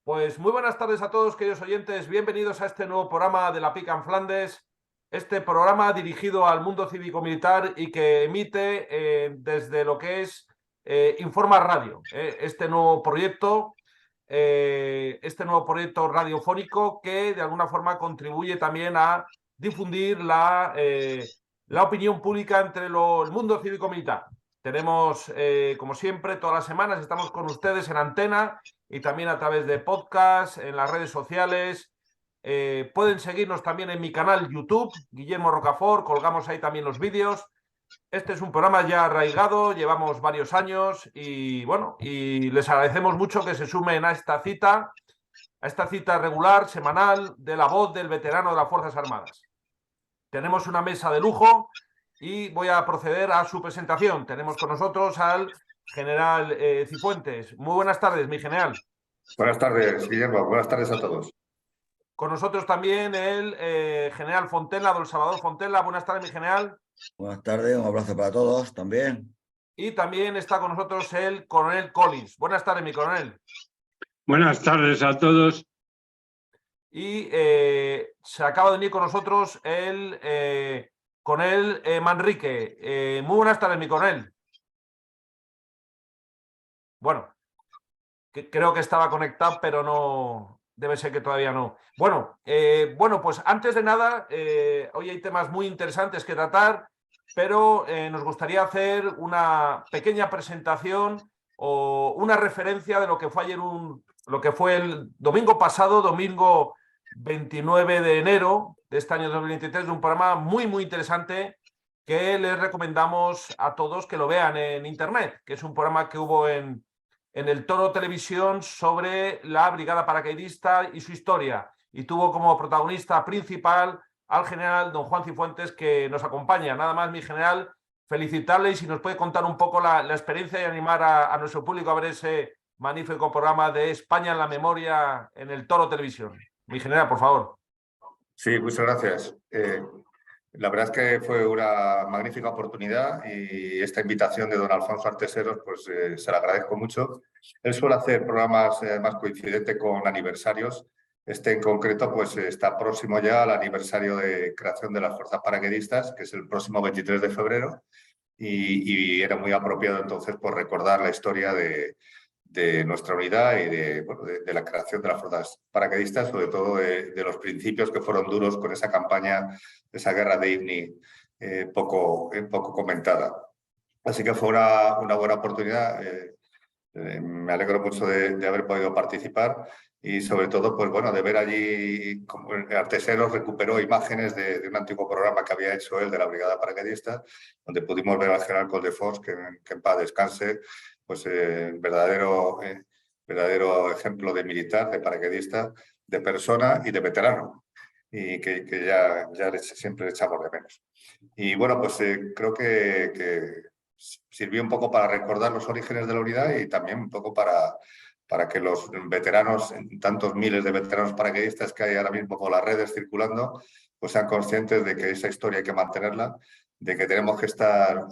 Pues muy buenas tardes a todos, queridos oyentes. Bienvenidos a este nuevo programa de la PIC en Flandes. Este programa dirigido al mundo cívico-militar y que emite desde lo que es Informa Radio. Este nuevo proyecto radiofónico que de alguna forma contribuye también a difundir la opinión pública entre el mundo cívico-militar. Tenemos, como siempre, todas las semanas estamos con ustedes en antena y también a través de podcast, en las redes sociales. Pueden seguirnos también en mi canal YouTube, Guillermo Rocafort, colgamos ahí también los vídeos. Este es un programa ya arraigado, llevamos varios años y bueno, y les agradecemos mucho que se sumen a esta cita regular, semanal, de la voz del veterano de las Fuerzas Armadas. Tenemos una mesa de lujo y voy a proceder a su presentación. Tenemos con nosotros al general Cifuentes. Muy buenas tardes, mi general. Buenas tardes, Guillermo. Buenas tardes a todos. Con nosotros también el general Fontella, don Salvador Fontella. Buenas tardes, mi general. Buenas tardes, un abrazo para todos también. Y también está con nosotros el coronel Collins. Buenas tardes, mi coronel. Buenas tardes a todos. Y se acaba de venir con nosotros el coronel Manrique. Muy buenas tardes, mi coronel. Bueno, creo que estaba conectado, pero no, debe ser que todavía no. Bueno, pues antes de nada, hoy hay temas muy interesantes que tratar, pero nos gustaría hacer una pequeña presentación o una referencia de lo que fue ayer, lo que fue el domingo pasado, domingo 29 de enero de este año 2023, de un programa muy, muy interesante que les recomendamos a todos que lo vean en internet, que es un programa que hubo en el Toro Televisión sobre la brigada paracaidista y su historia. Y tuvo como protagonista principal al general don Juan Cifuentes, que nos acompaña. Nada más, mi general, felicitarle y si nos puede contar un poco la experiencia y animar a nuestro público a ver ese magnífico programa de España en la memoria en el Toro Televisión. Mi general, por favor. Sí, muchas gracias. La verdad es que fue una magnífica oportunidad y esta invitación de don Alfonso Arteseros, pues se la agradezco mucho. Él suele hacer programas más coincidentes con aniversarios. Este en concreto pues está próximo ya al aniversario de creación de las Fuerzas Paracaidistas, que es el próximo 23 de febrero, y era muy apropiado entonces por recordar la historia de nuestra unidad y de la creación de las fuerzas paracaidistas, sobre todo de los principios que fueron duros con esa campaña, esa guerra de IFNI poco comentada. Así que fue una buena oportunidad. Me alegro mucho de haber podido participar y sobre todo pues, bueno, de ver allí como Arteseros recuperó imágenes de un antiguo programa que había hecho él de la Brigada Paracaidista, donde pudimos ver al general Coldefós, que en paz descanse, pues verdadero ejemplo de militar, de paracaidista, de persona y de veterano, y que ya siempre le echamos de menos. Y bueno, pues creo que sirvió un poco para recordar los orígenes de la unidad y también un poco para que los veteranos, tantos miles de veteranos paracaidistas que hay ahora mismo por las redes circulando, pues sean conscientes de que esa historia hay que mantenerla, de que tenemos que estar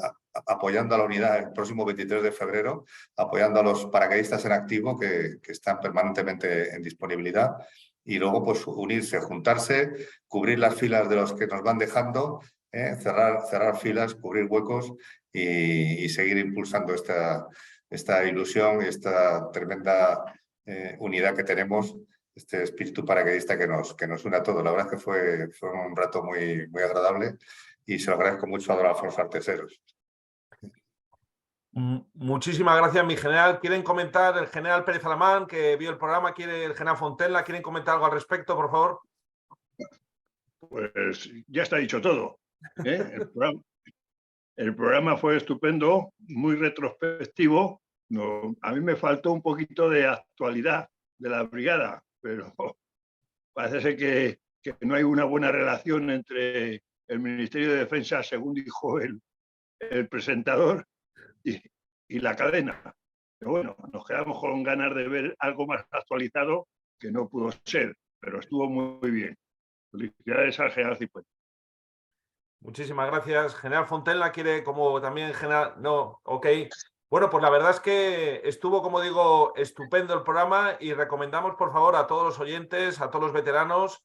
apoyando a la unidad el próximo 23 de febrero, apoyando a los paracaidistas en activo que están permanentemente en disponibilidad y luego pues unirse, juntarse, cubrir las filas de los que nos van dejando, cerrar filas, cubrir huecos y seguir impulsando esta ilusión y esta tremenda unidad que tenemos, este espíritu paracaidista que nos une a todos. La verdad es que fue un rato muy, muy agradable y se lo agradezco mucho a don Alfonso Arteseros. Muchísimas gracias, mi general. ¿Quieren comentar el general Pérez Alamán, que vio el programa? ¿Quiere el general Fontella? ¿Quieren comentar algo al respecto, por favor? Pues ya está dicho todo. El programa fue estupendo, muy retrospectivo. No, a mí me faltó un poquito de actualidad de la brigada, pero parece ser que no hay una buena relación entre el Ministerio de Defensa, según dijo el presentador, y la cadena. Pero bueno, nos quedamos con ganas de ver algo más actualizado, que no pudo ser, pero estuvo muy bien. Felicidades al general Cifuentes. Muchísimas gracias. General Fontella quiere, como también general... No, ok. Bueno, pues la verdad es que estuvo, como digo, estupendo el programa y recomendamos, por favor, a todos los oyentes, a todos los veteranos,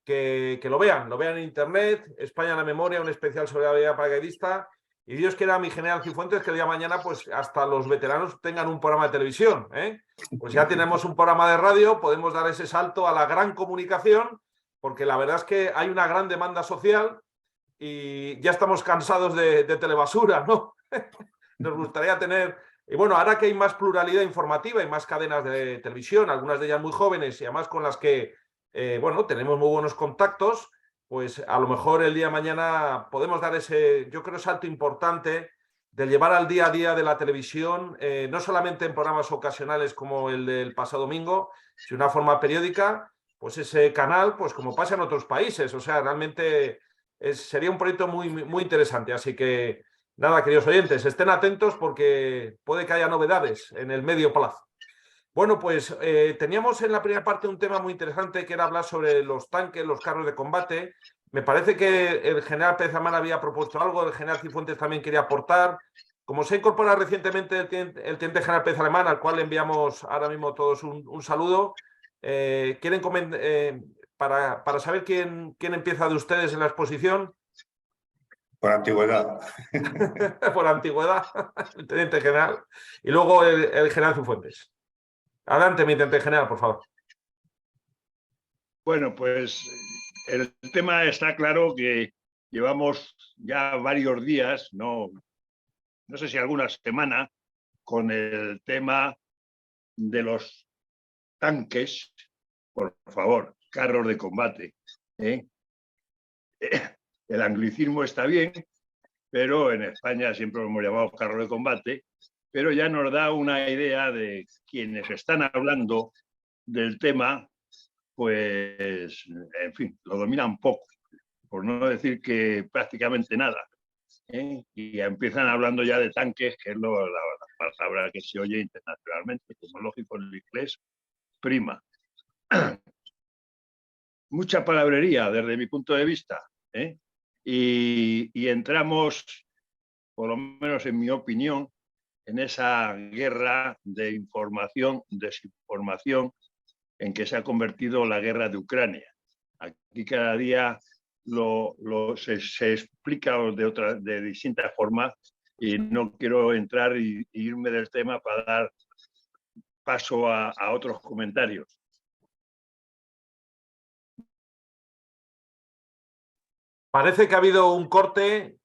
que lo vean en internet. España en la memoria, un especial sobre la vida paracaidista. Y Dios quiera, mi general Cifuentes, que el día de mañana, pues hasta los veteranos tengan un programa de televisión, ¿eh? Pues ya tenemos un programa de radio, podemos dar ese salto a la gran comunicación, porque la verdad es que hay una gran demanda social y ya estamos cansados de telebasura, ¿no? Nos gustaría tener... Y bueno, ahora que hay más pluralidad informativa y más cadenas de televisión, algunas de ellas muy jóvenes y además con las que, bueno, tenemos muy buenos contactos, pues a lo mejor el día de mañana podemos dar ese, yo creo, salto importante de llevar al día a día de la televisión, no solamente en programas ocasionales como el del pasado domingo, sino de una forma periódica, pues ese canal, pues como pasa en otros países. O sea, realmente sería un proyecto muy interesante. Así que nada, queridos oyentes, estén atentos porque puede que haya novedades en el medio plazo. Bueno, pues teníamos en la primera parte un tema muy interesante que era hablar sobre los tanques, los carros de combate. Me parece que el general Pérez Amán había propuesto algo, el general Cifuentes también quería aportar. Como se ha incorporado recientemente el teniente general Pérez Alemán, al cual le enviamos ahora mismo todos un saludo, ¿quieren para saber quién empieza de ustedes en la exposición? Por antigüedad. Por antigüedad, el teniente general. Y luego el general Cifuentes. Adelante, mi teniente general, por favor. Bueno, pues el tema está claro que llevamos ya varios días, no sé si alguna semana, con el tema de los tanques, por favor, carros de combate. El anglicismo está bien, pero en España siempre lo hemos llamado carros de combate, pero ya nos da una idea de quienes están hablando del tema, pues, en fin, lo dominan poco, por no decir que prácticamente nada. Y empiezan hablando ya de tanques, que es la palabra que se oye internacionalmente, como lógico en el inglés, prima. Mucha palabrería desde mi punto de vista, y entramos, por lo menos en mi opinión, en esa guerra de información, desinformación, en que se ha convertido la guerra de Ucrania. Aquí cada día se explica de distintas formas y no quiero entrar e irme del tema para dar paso a otros comentarios. Parece que ha habido un corte.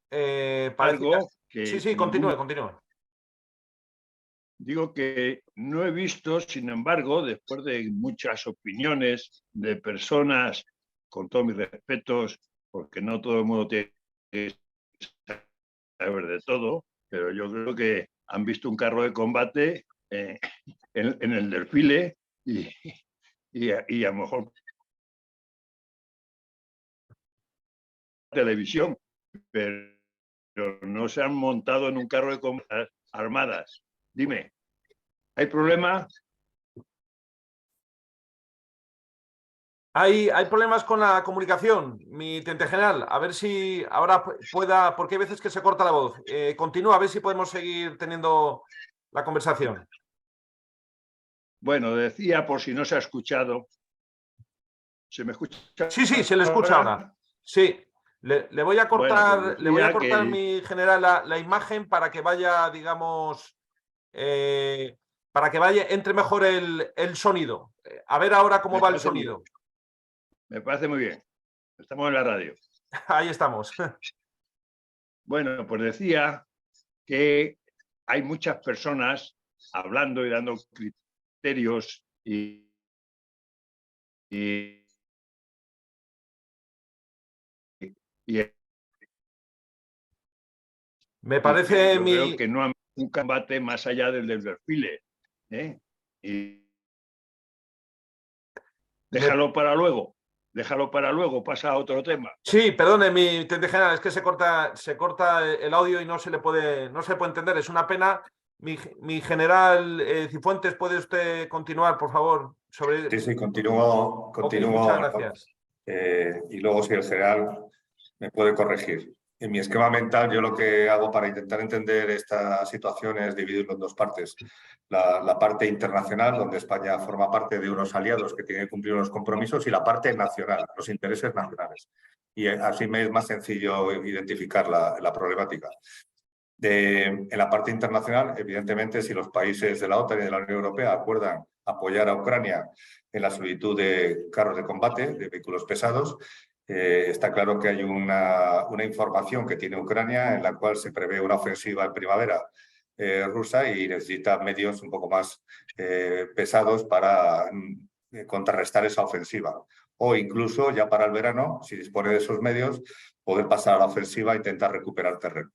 Sí, continúe. Digo que no he visto, sin embargo, después de muchas opiniones de personas, con todos mis respetos, porque no todo el mundo tiene que saber de todo, pero yo creo que han visto un carro de combate en el desfile y a lo mejor televisión, pero no se han montado en un carro de combate armadas. Dime, ¿hay problema? Hay problemas con la comunicación, mi teniente general. A ver si ahora pueda, porque hay veces que se corta la voz. Continúa, a ver si podemos seguir teniendo la conversación. Bueno, decía, por si no se ha escuchado. ¿Se me escucha? Sí, se le escucha ahora. Sí. Le voy a cortar, bueno, pues le voy a cortar mi general la imagen para que vaya, digamos, para que entre mejor el sonido. A ver ahora cómo va el sonido. Me parece muy bien. Estamos en la radio. Ahí estamos. Bueno, pues decía que hay muchas personas hablando y dando criterios me parece yo creo que no hay un combate más allá del desfile. Y déjalo para luego, pasa a otro tema. Sí, perdone, mi teniente general, es que se corta el audio y no se puede entender. Es una pena. Mi general Cifuentes, ¿puede usted continuar, por favor? Sí, continúo. Okay, muchas gracias. Y luego, si el general me puede corregir. En mi esquema mental, yo lo que hago para intentar entender esta situación es dividirlo en dos partes. La parte internacional, donde España forma parte de unos aliados que tienen que cumplir unos compromisos, y la parte nacional, los intereses nacionales. Y así me es más sencillo identificar la problemática. En la parte internacional, evidentemente, si los países de la OTAN y de la Unión Europea acuerdan apoyar a Ucrania en la solicitud de carros de combate, de vehículos pesados, está claro que hay una información que tiene Ucrania en la cual se prevé una ofensiva en primavera rusa y necesita medios un poco más pesados para contrarrestar esa ofensiva. O incluso ya para el verano, si dispone de esos medios, poder pasar a la ofensiva e intentar recuperar terreno.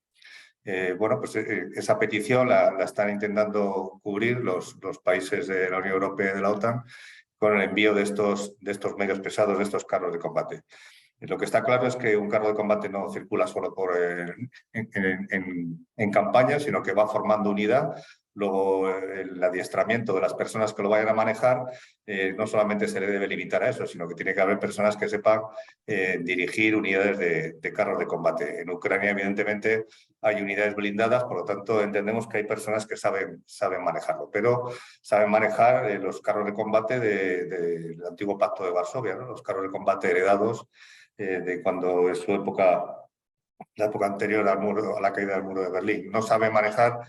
Bueno, pues esa petición la están intentando cubrir los países de la Unión Europea y de la OTAN con el envío de estos medios pesados, de estos carros de combate. Lo que está claro es que un carro de combate no circula solo en campaña, sino que va formando unidad. Luego, el adiestramiento de las personas que lo vayan a manejar no solamente se le debe limitar a eso, sino que tiene que haber personas que sepan dirigir unidades de carros de combate. En Ucrania, evidentemente, hay unidades blindadas, por lo tanto, entendemos que hay personas que saben manejarlo, pero saben manejar los carros de combate del antiguo Pacto de Varsovia, ¿no? Los carros de combate heredados de cuando es su época, la época anterior a la caída del muro de Berlín. No sabe manejar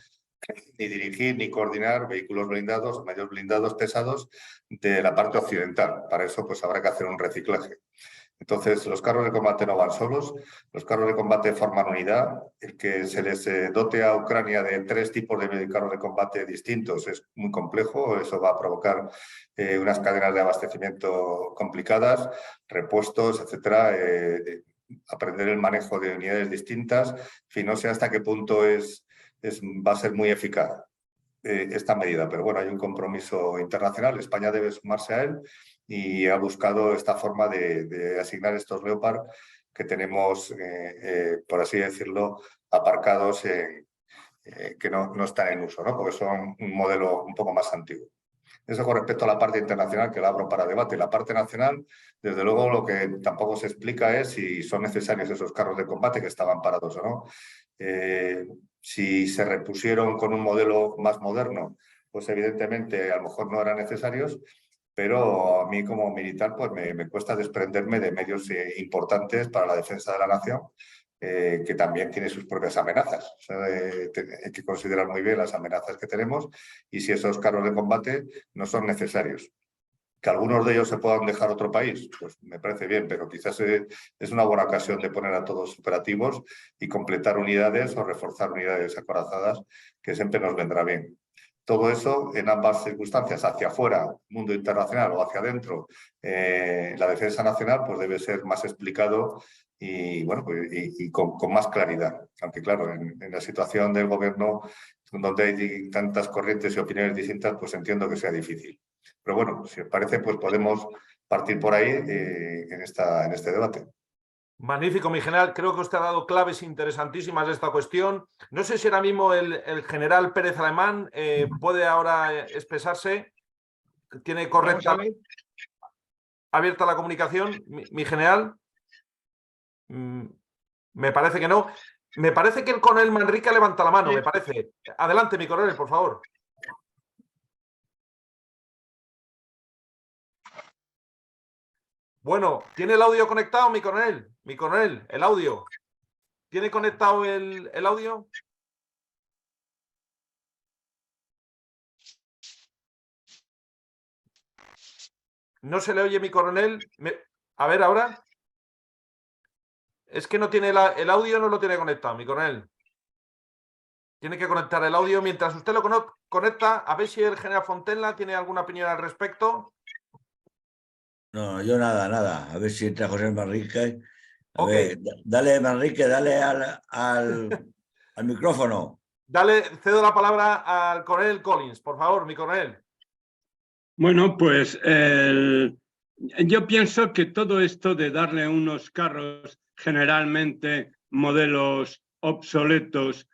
ni dirigir ni coordinar vehículos blindados, medios blindados pesados de la parte occidental. Para eso pues habrá que hacer un reciclaje. Entonces, los carros de combate no van solos, los carros de combate forman unidad. El que se les dote a Ucrania de 3 tipos de carros de combate distintos es muy complejo, eso va a provocar unas cadenas de abastecimiento complicadas, repuestos, etcétera, aprender el manejo de unidades distintas. En fin, no sé hasta qué punto va a ser muy eficaz esta medida, pero bueno, hay un compromiso internacional, España debe sumarse a él y ha buscado esta forma de asignar estos Leopard que tenemos, por así decirlo, aparcados que no están en uso, ¿no? Porque son un modelo un poco más antiguo. Eso con respecto a la parte internacional, que la abro para debate. La parte nacional, desde luego, lo que tampoco se explica es si son necesarios esos carros de combate que estaban parados o no. Si se repusieron con un modelo más moderno, pues evidentemente a lo mejor no eran necesarios, pero a mí como militar pues me cuesta desprenderme de medios importantes para la defensa de la nación, que también tiene sus propias amenazas. O sea, hay que considerar muy bien las amenazas que tenemos y si esos carros de combate no son necesarios. Que algunos de ellos se puedan dejar a otro país, pues me parece bien, pero quizás es una buena ocasión de poner a todos operativos y completar unidades o reforzar unidades acorazadas, que siempre nos vendrá bien. Todo eso en ambas circunstancias, hacia afuera, mundo internacional, o hacia adentro, la defensa nacional, pues debe ser más explicado y, bueno, pues, y con más claridad. Aunque claro, en la situación del gobierno, donde hay tantas corrientes y opiniones distintas, pues entiendo que sea difícil. Pero bueno, si os parece, pues podemos partir por ahí en este debate. Magnífico, mi general. Creo que usted ha dado claves interesantísimas de esta cuestión. No sé si ahora mismo el general Pérez Alemán puede ahora expresarse. ¿Tiene correcta abierta la comunicación, mi general? Me parece que no. Me parece que el coronel Manrique levanta la mano, me parece. Adelante, mi coronel, por favor. Bueno, ¿tiene el audio conectado, mi coronel? Mi coronel, el audio. ¿Tiene conectado el audio? No se le oye, mi coronel. A ver, ahora. Es que no tiene el audio, no lo tiene conectado, mi coronel. Tiene que conectar el audio. Mientras usted lo conecta, a ver si el general Fontenla tiene alguna opinión al respecto. No, yo nada. A ver si entra José Manrique. A Okay. ver, dale, Manrique, dale al micrófono. Cedo la palabra al coronel Collins, por favor, mi coronel. Bueno, pues yo pienso que todo esto de darle unos carros generalmente modelos obsoletos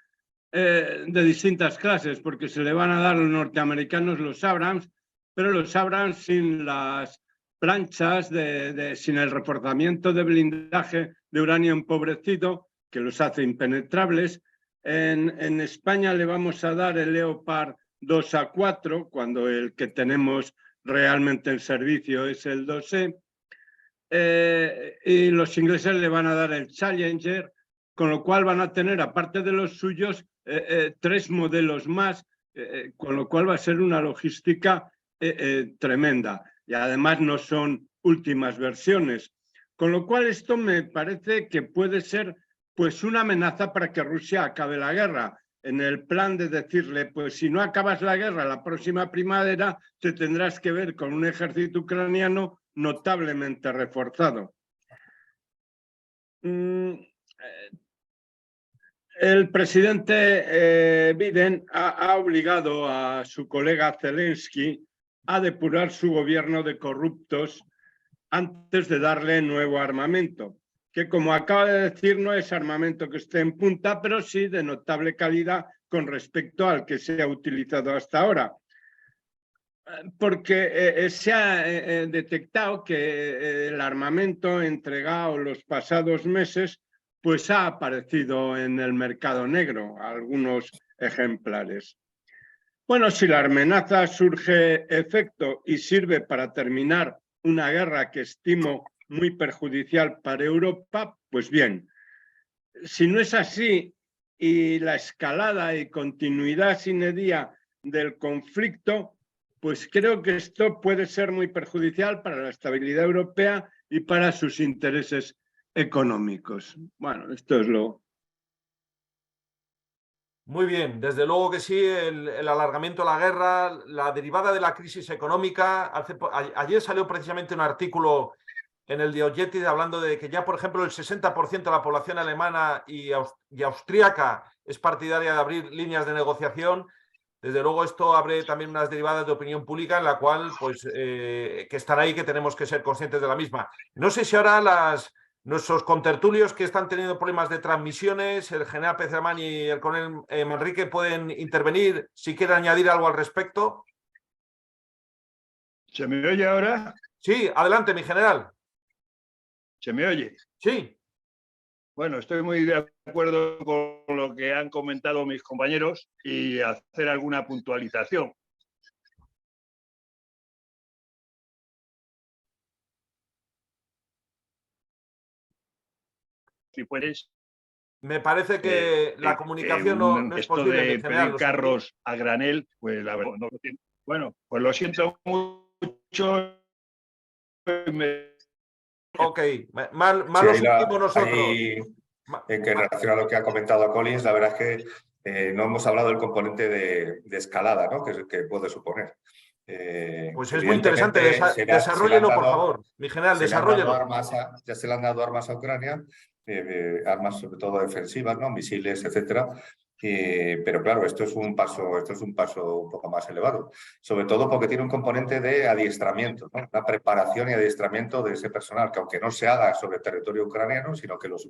de distintas clases, porque se le van a dar a los norteamericanos los Abrams, pero los Abrams sin las planchas, sin el reforzamiento de blindaje de uranio empobrecido, que los hace impenetrables. En España le vamos a dar el Leopard 2A4, cuando el que tenemos realmente en servicio es el 2E. Y los ingleses le van a dar el Challenger, con lo cual van a tener, aparte de los suyos, 3 modelos más, con lo cual va a ser una logística tremenda. Y además no son últimas versiones. Con lo cual esto me parece que puede ser pues una amenaza para que Rusia acabe la guerra, en el plan de decirle, pues si no acabas la guerra la próxima primavera, te tendrás que ver con un ejército ucraniano notablemente reforzado. El presidente Biden ha obligado a su colega Zelensky a depurar su gobierno de corruptos antes de darle nuevo armamento, que como acaba de decir no es armamento que esté en punta, pero sí de notable calidad con respecto al que se ha utilizado hasta ahora. Porque se ha detectado que el armamento entregado los pasados meses pues ha aparecido en el mercado negro, algunos ejemplares. Bueno, si la amenaza surge efecto y sirve para terminar una guerra que estimo muy perjudicial para Europa, pues bien. Si no es así y la escalada y continuidad sine die del conflicto, pues creo que esto puede ser muy perjudicial para la estabilidad europea y para sus intereses económicos. Bueno, esto es lo... Muy bien, desde luego que sí, el alargamiento de la guerra, la derivada de la crisis económica. Ayer salió precisamente un artículo en el Diogeti hablando de que ya, por ejemplo, el 60% de la población alemana y austríaca es partidaria de abrir líneas de negociación. Desde luego esto abre también unas derivadas de opinión pública en la cual, pues, que están ahí, que tenemos que ser conscientes de la misma. No sé si ahora nuestros contertulios que están teniendo problemas de transmisiones, el general Pezramán y el coronel Manrique, pueden intervenir si quieren añadir algo al respecto. ¿Se me oye ahora? Sí, adelante, mi general. ¿Se me oye? Sí. Bueno, estoy muy de acuerdo con lo que han comentado mis compañeros y hacer alguna puntualización. Si puedes. Me parece que la comunicación no es posible, mi general. Pedir carros a granel, pues la verdad, no. Bueno, pues lo siento mucho. Ok, mal lo sentimos nosotros. En relación a lo que ha comentado Collins, la verdad es que no hemos hablado del componente de escalada, ¿no? que puede suponer. Pues es muy interesante, desarróllelo, por favor. Mi general, desarróllelo. Ya se le han dado armas a Ucrania, armas sobre todo defensivas, ¿no? Misiles, etcétera. Pero claro, esto es un paso un poco más elevado, sobre todo porque tiene un componente de adiestramiento, ¿no? Una preparación y adiestramiento de ese personal, que aunque no se haga sobre territorio ucraniano, sino que los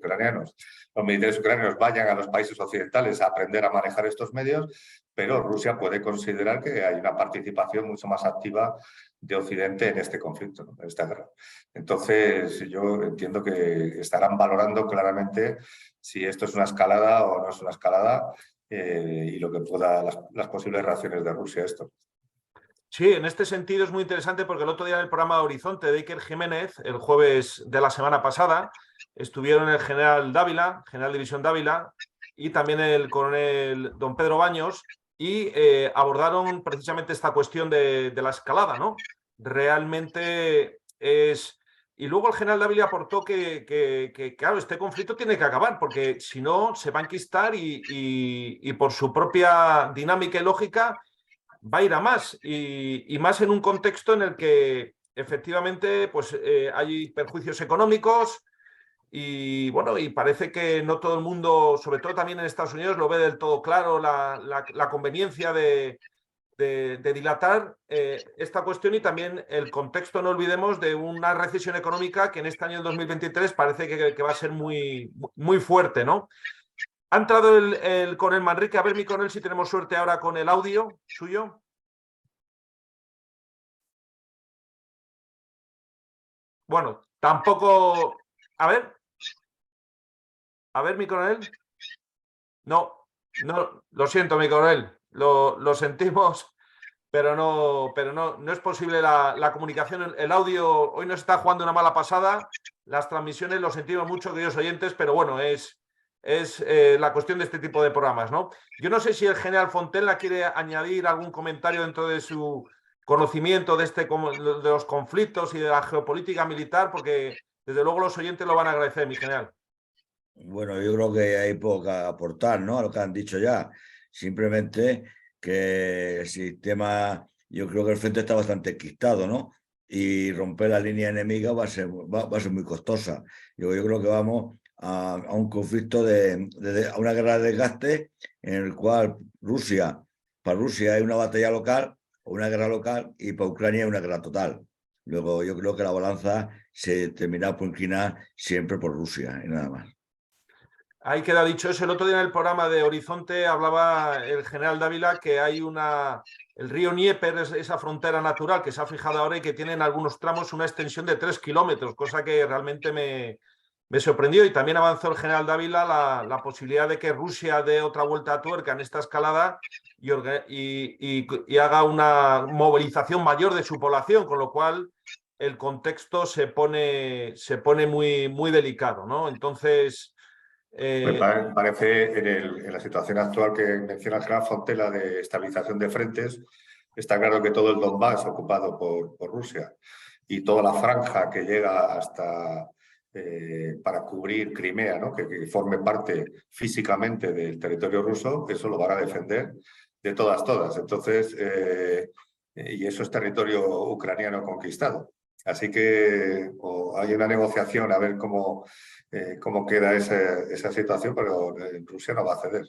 militares ucranianos vayan a los países occidentales a aprender a manejar estos medios, pero Rusia puede considerar que hay una participación mucho más activa de Occidente en este conflicto, ¿no? En esta guerra. Entonces, yo entiendo que estarán valorando claramente si esto es una escalada o no es una escalada, y lo que pueda, las posibles reacciones de Rusia a esto. Sí, en este sentido es muy interesante porque el otro día en el programa de Horizonte de Iker Jiménez, el jueves de la semana pasada, estuvieron el general División Dávila, y también el coronel don Pedro Baños, y abordaron precisamente esta cuestión de la escalada, ¿no? Realmente es... Y luego el general Dávila aportó que, claro, este conflicto tiene que acabar, porque si no se va a enquistar y por su propia dinámica y lógica va a ir a más, y más en un contexto en el que efectivamente pues, hay perjuicios económicos y, bueno, y parece que no todo el mundo, sobre todo también en Estados Unidos, lo ve del todo claro la conveniencia de dilatar esta cuestión, y también el contexto, no olvidemos, de una recesión económica que en este año 2023 parece que va a ser muy, muy fuerte, ¿no? Ha entrado el coronel Manrique. A ver, mi coronel, si tenemos suerte ahora con el audio suyo. Bueno, tampoco... A ver. A ver, mi coronel. No, lo siento, mi coronel. Lo sentimos, pero no es posible la comunicación. El audio hoy nos está jugando una mala pasada. Las transmisiones lo sentimos mucho, queridos oyentes, pero bueno, es la cuestión de este tipo de programas, ¿no? Yo no sé si el general Fontella quiere añadir algún comentario dentro de su conocimiento de los conflictos y de la geopolítica militar, porque desde luego los oyentes lo van a agradecer, mi general. Bueno, yo creo que hay poco que aportar, ¿no? A lo que han dicho ya. Simplemente que el sistema, yo creo que el frente está bastante enquistado, ¿no? Y romper la línea enemiga va a ser muy costosa. Yo creo que vamos a un conflicto a una guerra de desgaste en el cual para Rusia hay una batalla local o una guerra local y para Ucrania hay una guerra total. Luego yo creo que la balanza se termina por inclinar siempre por Rusia y nada más. Ahí queda dicho eso. El otro día en el programa de Horizonte hablaba el general Dávila que hay el río Dnieper, esa frontera natural que se ha fijado ahora y que tiene en algunos tramos una extensión de 3 kilómetros, cosa que realmente me sorprendió. Y también avanzó el general Dávila la posibilidad de que Rusia dé otra vuelta a tuerca en esta escalada y haga una movilización mayor de su población, con lo cual el contexto se pone muy, muy delicado, ¿no? Entonces... Me parece en la situación actual que menciona el general Fontella de estabilización de frentes, está claro que todo el Donbass ocupado por Rusia y toda la franja que llega hasta para cubrir Crimea, ¿no? que forme parte físicamente del territorio ruso, eso lo van a defender de todas. Entonces, y eso es territorio ucraniano conquistado. Así que hay una negociación a ver cómo queda esa situación, pero Rusia no va a ceder.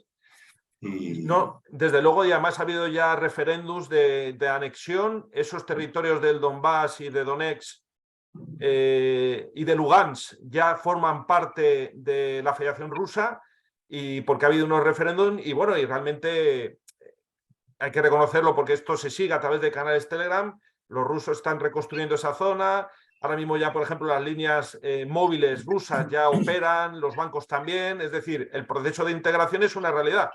No, desde luego, y además ha habido ya referéndums de anexión. Esos territorios del Donbass y de Donetsk y de Lugansk ya forman parte de la Federación Rusa, y porque ha habido unos referéndums y bueno, y realmente hay que reconocerlo porque esto se sigue a través de canales Telegram. Los rusos están reconstruyendo esa zona. Ahora mismo ya, por ejemplo, las líneas móviles rusas ya operan, los bancos también. Es decir, el proceso de integración es una realidad.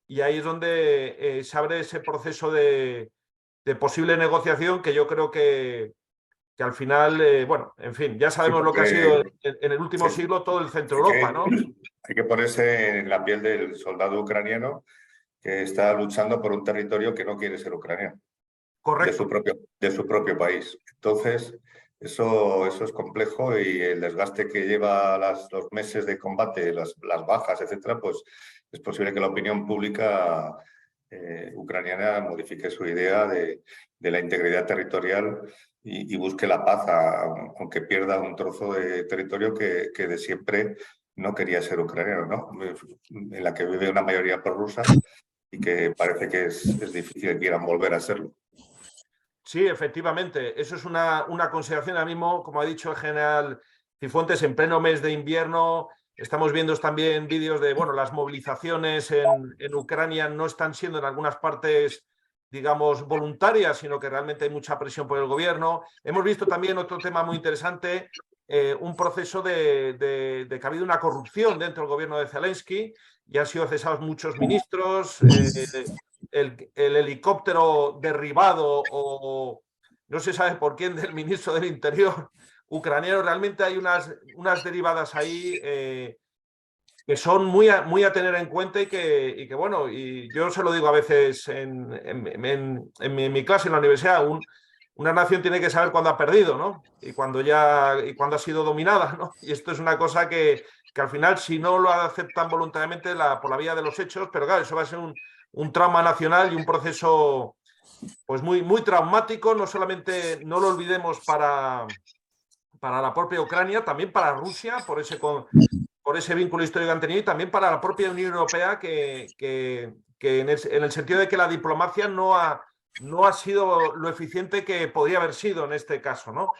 Y ahí es donde se abre ese proceso de posible negociación que yo creo que al final, bueno, en fin, ya sabemos lo que ha sido en el último siglo todo el centro de Europa, ¿no? Hay que ponerse en la piel del soldado ucraniano que está luchando por un territorio que no quiere ser ucraniano. Correcto. De su propio país. Entonces, eso es complejo y el desgaste que lleva los meses de combate, las bajas, etcétera, pues es posible que la opinión pública ucraniana modifique su idea de la integridad territorial y busque la paz, aunque pierda un trozo de territorio que de siempre no quería ser ucraniano, ¿no? En la que vive una mayoría prorrusa y que parece que es difícil que quieran volver a serlo. Sí, efectivamente. Eso es una consideración ahora mismo, como ha dicho el general Cifuentes, en pleno mes de invierno. Estamos viendo también vídeos de, bueno, las movilizaciones en Ucrania no están siendo en algunas partes, digamos, voluntarias, sino que realmente hay mucha presión por el gobierno. Hemos visto también otro tema muy interesante, un proceso de que ha habido una corrupción dentro del gobierno de Zelensky y han sido cesados muchos ministros. El helicóptero derribado o no se sabe por quién del ministro del Interior ucraniano. Realmente hay unas derivadas ahí que son muy a tener en cuenta y que bueno, y yo se lo digo a veces en mi clase en la universidad, una nación tiene que saber cuándo ha perdido, ¿no? Y cuándo ha sido dominada, ¿no? Y esto es una cosa que al final, si no lo aceptan voluntariamente por la vía de los hechos, pero claro, eso va a ser un trauma nacional y un proceso pues muy, muy traumático, no solamente, no lo olvidemos, para la propia Ucrania, también para Rusia, por ese vínculo histórico que han tenido, y también para la propia Unión Europea, que en el sentido de que la diplomacia no ha sido lo eficiente que podría haber sido en este caso, ¿no?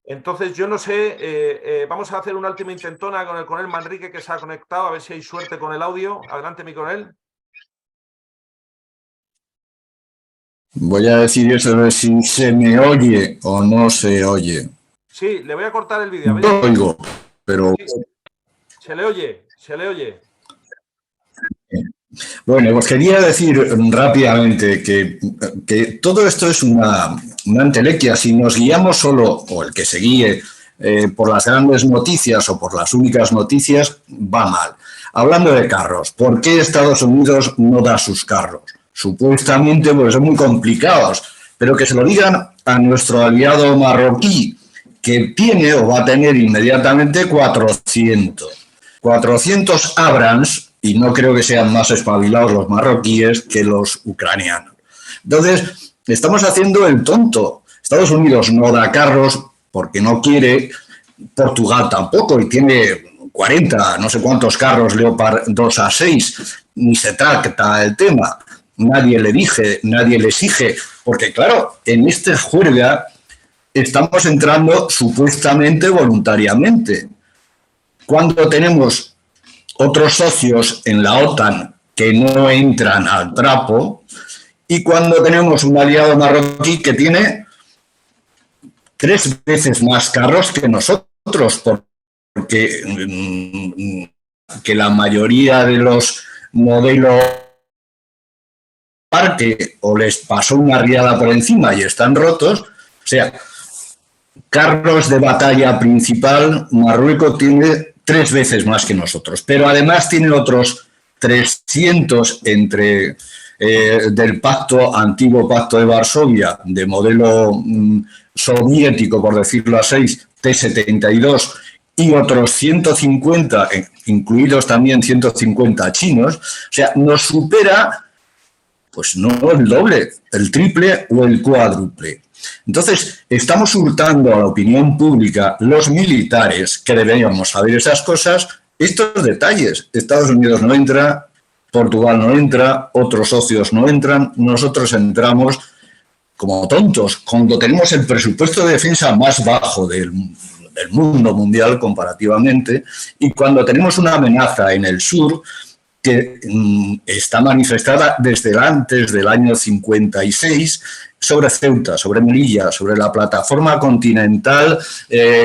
Entonces, yo no sé, vamos a hacer una última intentona con el coronel Manrique, que se ha conectado, a ver si hay suerte con el audio. Adelante, mi coronel. Voy a decir eso de si se me oye o no se oye. Sí, le voy a cortar el vídeo. No oigo, pero... Sí, se le oye. Se le oye. Bueno, pues quería decir rápidamente que todo esto es una entelequia. Si nos guiamos solo, o el que se guíe, por las grandes noticias o por las únicas noticias, va mal. Hablando de carros, ¿por qué Estados Unidos no da sus carros? Supuestamente pues son muy complicados, pero que se lo digan a nuestro aliado marroquí, que tiene o va a tener inmediatamente 400 Abrams, y no creo que sean más espabilados los marroquíes que los ucranianos. Entonces, estamos haciendo el tonto. Estados Unidos no da carros porque no quiere, Portugal tampoco, y tiene 40, no sé cuántos carros Leopard 2A6, ni se trata el tema. Nadie le exige, porque claro, en esta juerga estamos entrando supuestamente voluntariamente. Cuando tenemos otros socios en la OTAN que no entran al trapo, y cuando tenemos un aliado marroquí que tiene 3 veces más carros que nosotros, porque que la mayoría de los modelos parque o les pasó una riada por encima y están rotos. O sea, carros de batalla principal, Marruecos tiene 3 veces más que nosotros, pero además tiene otros 300 entre del antiguo pacto de Varsovia, de modelo soviético, por decirlo así, T-72, y otros 150, incluidos también 150 chinos. O sea, nos supera, pues no el doble, el triple o el cuádruple. Entonces, estamos hurtando a la opinión pública, los militares, que deberíamos saber esas cosas, estos detalles. Estados Unidos no entra, Portugal no entra, otros socios no entran, nosotros entramos como tontos, cuando tenemos el presupuesto de defensa más bajo del mundo mundial comparativamente, y cuando tenemos una amenaza en el sur que está manifestada desde antes del año 56, sobre Ceuta, sobre Melilla, sobre la plataforma continental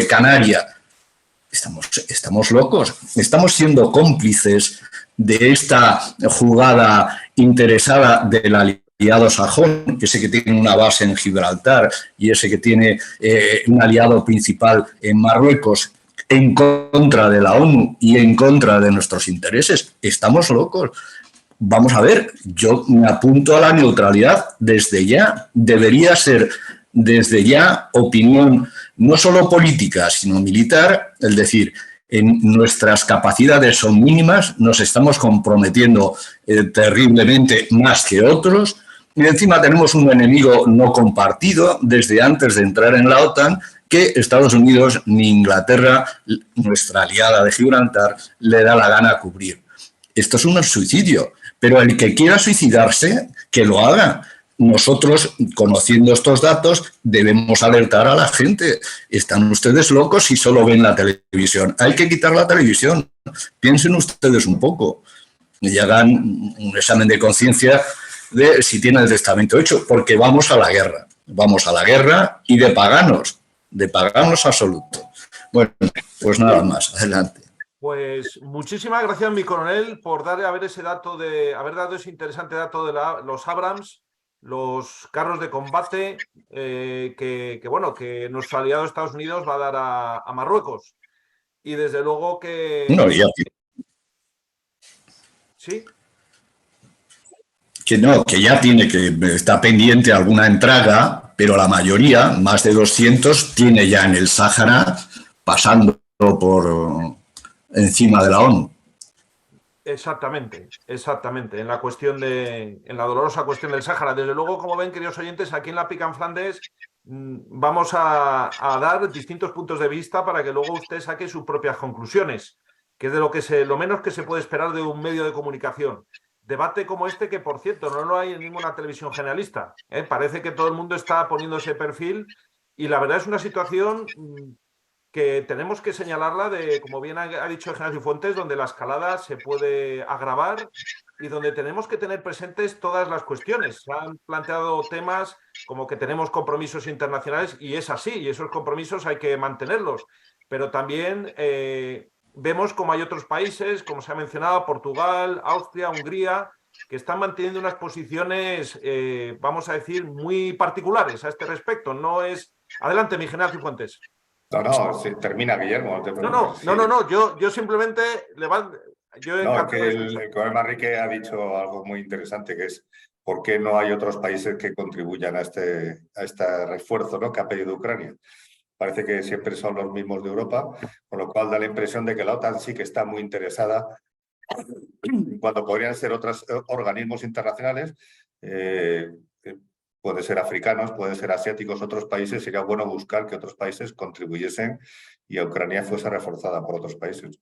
canaria. Estamos locos, estamos siendo cómplices de esta jugada interesada del aliado sajón, que ese que tiene una base en Gibraltar y ese que tiene un aliado principal en Marruecos, en contra de la ONU y en contra de nuestros intereses. Estamos locos. Vamos a ver, yo me apunto a la neutralidad desde ya. Debería ser desde ya opinión no solo política, sino militar, es decir, en nuestras capacidades son mínimas, nos estamos comprometiendo terriblemente más que otros, y encima tenemos un enemigo no compartido desde antes de entrar en la OTAN, que Estados Unidos ni Inglaterra, nuestra aliada de Gibraltar, le da la gana cubrir. Esto es un suicidio, pero el que quiera suicidarse, que lo haga. Nosotros, conociendo estos datos, debemos alertar a la gente. Están ustedes locos si solo ven la televisión. Hay que quitar la televisión. Piensen ustedes un poco y hagan un examen de conciencia de si tienen el testamento hecho, porque vamos a la guerra. Vamos a la guerra y de paganos absoluto. Bueno, pues nada más. Adelante. Pues muchísimas gracias, mi coronel, por haber dado ese interesante dato de los Abrams, los carros de combate que nuestro aliado Estados Unidos va a dar a Marruecos. Y desde luego que... No, ya. ¿Sí? Que ya está pendiente alguna entrega, pero la mayoría, más de 200, tiene ya en el Sáhara, pasando por encima de la ONU. Exactamente. En la dolorosa cuestión del Sáhara. Desde luego, como ven, queridos oyentes, aquí en la Pica en Flandes vamos a dar distintos puntos de vista para que luego usted saque sus propias conclusiones, que es de lo menos que se puede esperar de un medio de comunicación. Debate como este, que por cierto no lo hay en ninguna televisión generalista. Parece que todo el mundo está poniendo ese perfil y la verdad es una situación que tenemos que señalarla como bien ha dicho Ignacio Fuentes, donde la escalada se puede agravar y donde tenemos que tener presentes todas las cuestiones. Se han planteado temas como que tenemos compromisos internacionales y es así, y esos compromisos hay que mantenerlos, pero también vemos como hay otros países, como se ha mencionado, Portugal, Austria, Hungría, que están manteniendo unas posiciones, vamos a decir, muy particulares a este respecto. No es... Adelante, mi general Cifuentes. No, sí, termina, Guillermo, no te preocupes. No, yo simplemente yo No, es encantado que de el escuchar. coronel Manrique ha dicho algo muy interesante, que es por qué no hay otros países que contribuyan a este refuerzo, ¿no?, que ha pedido Ucrania. Parece que siempre son los mismos de Europa, con lo cual da la impresión de que la OTAN sí que está muy interesada, cuando podrían ser otros organismos internacionales, puede ser africanos, puede ser asiáticos, otros países. Sería bueno buscar que otros países contribuyesen y a Ucrania fuese reforzada por otros países.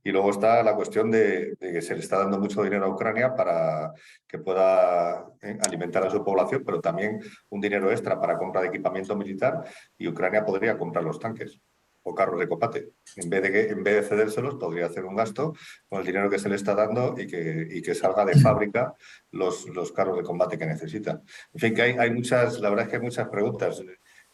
Y luego está la cuestión de que se le está dando mucho dinero a Ucrania para que pueda alimentar a su población, pero también un dinero extra para compra de equipamiento militar, y Ucrania podría comprar los tanques o carros de combate. En vez de cedérselos, podría hacer un gasto con el dinero que se le está dando y que salga de fábrica los carros de combate que necesita. En fin, que hay muchas, la verdad es que hay muchas preguntas.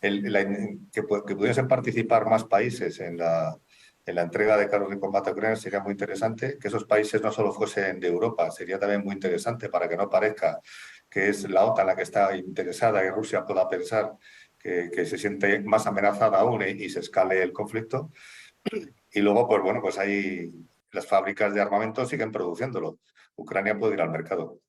Que pudiesen participar más países en la entrega de carros de combate a Ucrania sería muy interesante. Que esos países no solo fuesen de Europa, sería también muy interesante para que no parezca que es la OTAN la que está interesada y Rusia pueda pensar que se siente más amenazada aún y se escale el conflicto. Y luego, pues bueno, pues hay las fábricas de armamento siguen produciéndolo. Ucrania puede ir al mercado.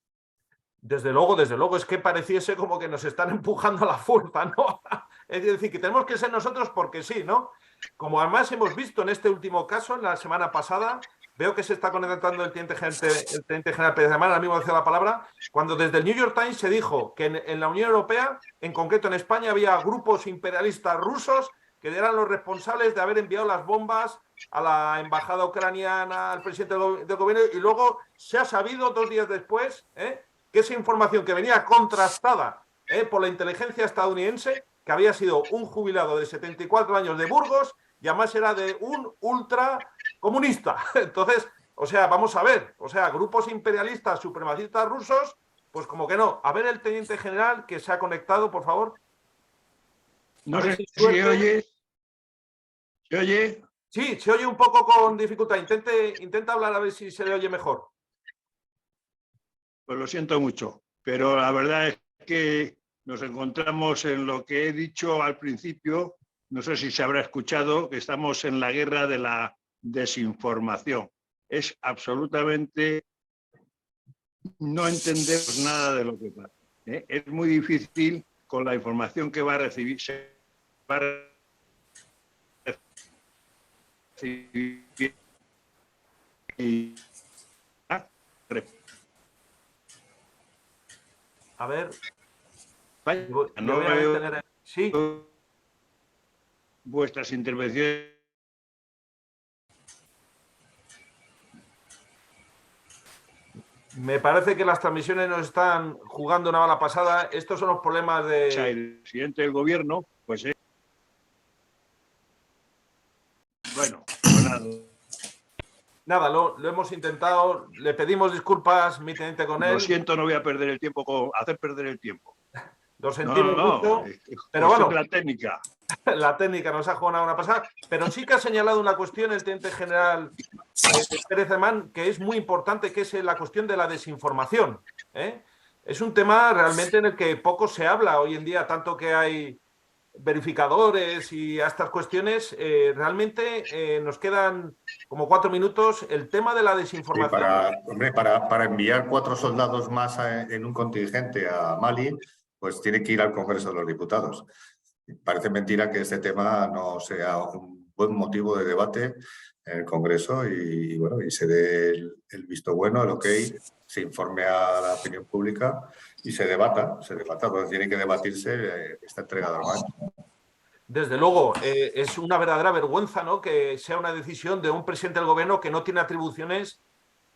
Desde luego, es que pareciese como que nos están empujando a la fuerza, ¿no? Es decir, que tenemos que ser nosotros porque sí, ¿no? Como además hemos visto en este último caso, en la semana pasada, veo que se está conectando el teniente general Pérez Alemán, ahora mismo decía la palabra, cuando desde el New York Times se dijo que en la Unión Europea, en concreto en España, había grupos imperialistas rusos que eran los responsables de haber enviado las bombas a la embajada ucraniana, al presidente del gobierno, y luego se ha sabido 2 días después, que esa información que venía contrastada por la inteligencia estadounidense, que había sido un jubilado de 74 años de Burgos, y además era de un ultracomunista. Entonces, o sea, vamos a ver, o sea, grupos imperialistas, supremacistas rusos, pues como que no. A ver el teniente general que se ha conectado, por favor. No sé si oye. ¿Se oye? Sí, se oye un poco con dificultad. Intenta hablar a ver si se le oye mejor. Pues lo siento mucho, pero la verdad es que nos encontramos en lo que he dicho al principio, no sé si se habrá escuchado, que estamos en la guerra de la desinformación. Es absolutamente... no entendemos nada de lo que pasa. Es muy difícil con la información que va a recibir. A ver. No veo tener... Sí. Vuestras intervenciones. Me parece que las transmisiones nos están jugando una mala pasada. Estos son los problemas de... El presidente del gobierno, pues bueno, pues nada. Nada, lo hemos intentado. Le pedimos disculpas, mi teniente coronel. Lo siento, no voy a perder el tiempo con hacer perder el tiempo. Lo sentimos mucho, pero bueno, la técnica. La técnica nos ha jugado una pasada, pero sí que ha señalado una cuestión el teniente general Pérez Alemán, que es muy importante, que es la cuestión de la desinformación. Es un tema realmente en el que poco se habla hoy en día, tanto que hay verificadores y a estas cuestiones. Realmente nos quedan como 4 minutos. El tema de la desinformación. Para enviar 4 soldados más en un contingente a Mali, pues tiene que ir al Congreso de los Diputados. Parece mentira que este tema no sea un buen motivo de debate en el Congreso y bueno, y se dé el visto bueno, el ok, se informe a la opinión pública y se debata, porque tiene que debatirse esta entrega de armamento. Desde luego, es una verdadera vergüenza, ¿no?, que sea una decisión de un presidente del gobierno que no tiene atribuciones,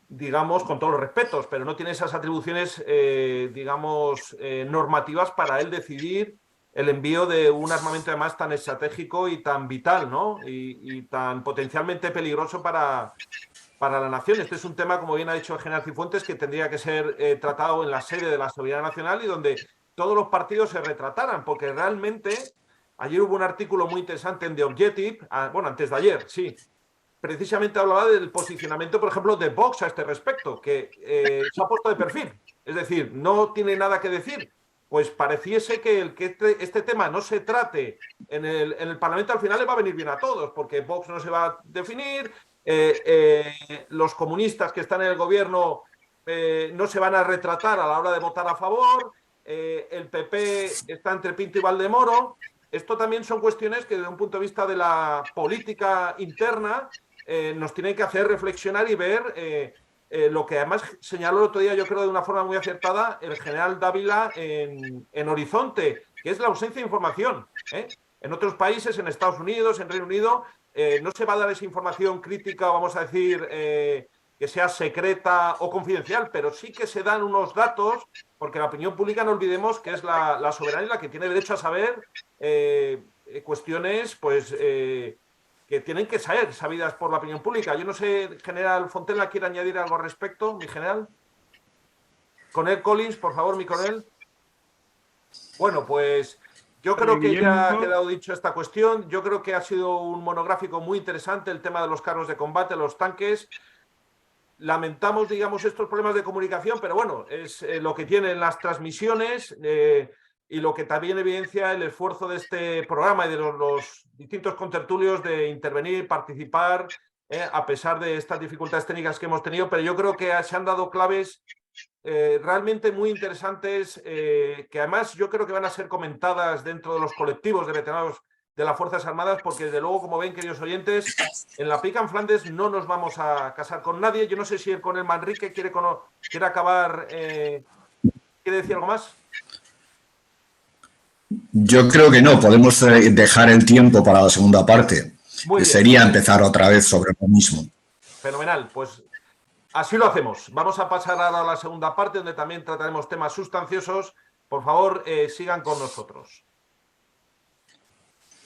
digamos, con todos los respetos, pero no tiene esas atribuciones, digamos, normativas para él decidir el envío de un armamento además tan estratégico y tan vital, ¿no?, y tan potencialmente peligroso para la nación. Este es un tema, como bien ha dicho el general Cifuentes, que tendría que ser tratado en la sede de la Seguridad Nacional y donde todos los partidos se retrataran, porque realmente ayer hubo un artículo muy interesante en The Objective, bueno, antes de ayer, sí, precisamente hablaba del posicionamiento, por ejemplo, de Vox a este respecto, que se ha puesto de perfil. Es decir, no tiene nada que decir. Pues pareciese que este tema no se trate en el Parlamento, al final le va a venir bien a todos, porque Vox no se va a definir, los comunistas que están en el gobierno no se van a retratar a la hora de votar a favor, el PP está entre Pinto y Valdemoro. Esto también son cuestiones que desde un punto de vista de la política interna nos tienen que hacer reflexionar y ver lo que además señaló el otro día, yo creo de una forma muy acertada, el general Dávila en Horizonte, que es la ausencia de información. En otros países, en Estados Unidos, en Reino Unido, no se va a dar esa información crítica, vamos a decir, que sea secreta o confidencial, pero sí que se dan unos datos, porque la opinión pública, no olvidemos que es la soberana y la que tiene derecho a saber cuestiones, pues, que tienen que ser sabidas por la opinión pública. Yo no sé, general Fontella, ¿quiere añadir algo al respecto, mi general? Coronel Collins, por favor, mi coronel. Bueno, pues yo creo que ya ha quedado dicho esta cuestión. Yo creo que ha sido un monográfico muy interesante el tema de los carros de combate, los tanques. Lamentamos, digamos, estos problemas de comunicación, pero bueno, es lo que tienen las transmisiones y lo que también evidencia el esfuerzo de este programa y de los distintos contertulios de intervenir, participar, a pesar de estas dificultades técnicas que hemos tenido, pero yo creo que se han dado claves realmente muy interesantes, que además yo creo que van a ser comentadas dentro de los colectivos de veteranos de las Fuerzas Armadas, porque desde luego, como ven, queridos oyentes, en la pica en Flandes no nos vamos a casar con nadie. Yo no sé si el coronel Manrique quiere acabar, quiere decir algo más. Yo creo que no, podemos dejar el tiempo para la segunda parte, que sería empezar otra vez sobre lo mismo. Fenomenal, pues así lo hacemos. Vamos a pasar ahora a la segunda parte, donde también trataremos temas sustanciosos. Por favor, sigan con nosotros.